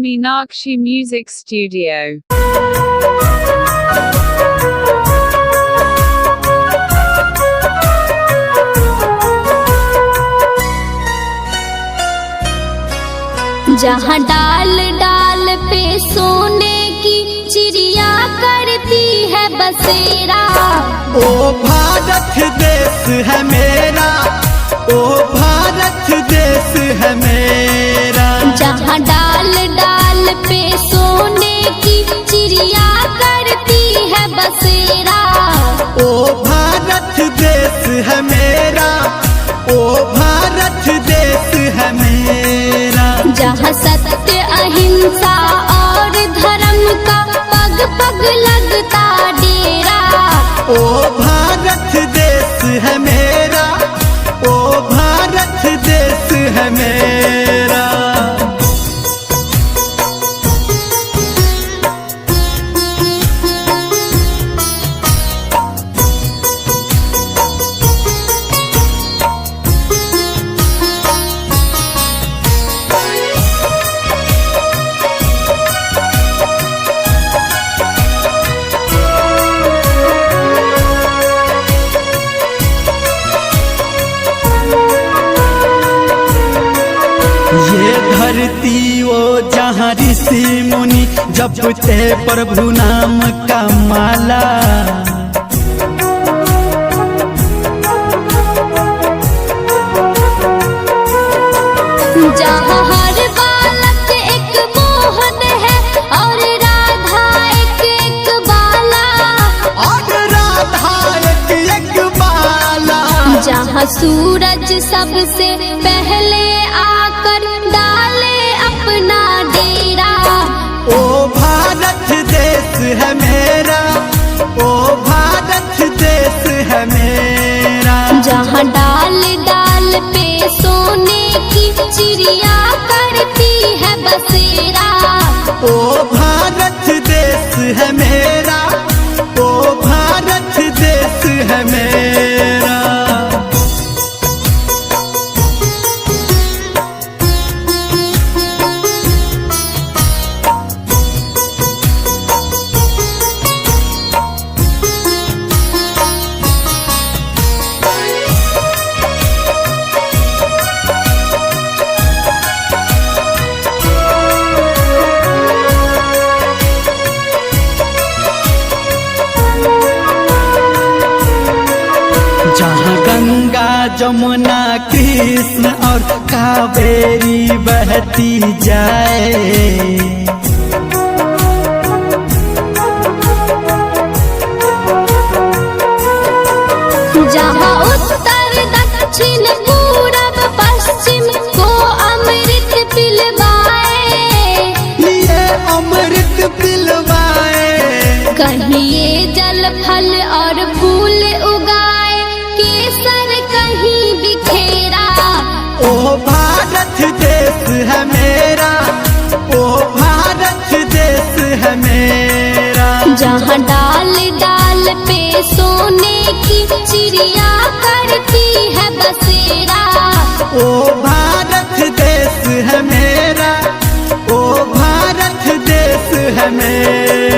Meenakshi Music Studio. जहाँ डाल डाल पे सोने की चिड़िया करती है बसेरा। ओ भारत देश है मेरा, ओ भारत देश है मेरा। जहाँ डाल डाल पे सोने की चिड़िया करती है बसेरा। ओ भारत देश है मेरा, ओ भारत देश है मेरा। जहाँ सत्य अहिंसा और धर्म का पग पग लगता डेरा। ओ भारत देश है मेरा, ओ भारत देश है मेरा। ये धरती वो जहाँ ऋषि मुनि जपते प्रभु नाम का माला। जहाँ हर बालक एक मोहन है और राधा एक बाला। और राधा एक बाला। जहाँ सूरज सबसे पहले आकर डाले अपना डेरा। ओ भारत देश है मेरा, ओ भारत देश है मेरा। जहाँ डाल डाल पे सोने की चिड़िया करती है बसेरा। ओ भारत देश है मेरा, ओ भारत देश है मेरा। जहाँ गंगा जमुना कृष्ण और कावेरी बहती जाए। जहाँ उत्तर दक्षिण पूरब पश्चिम को अमृत पिलवाए। ये अमृत पिलवाए। कहीं ये जल फल और फूल उगाए, केसर कहीं बिखेरा। ओ भारत देश है मेरा, ओ भारत देश है मेरा। जहाँ डाल डाल पे सोने की चिड़िया करती है बसेरा। ओ भारत देश है मेरा, ओ भारत देश है मेरा।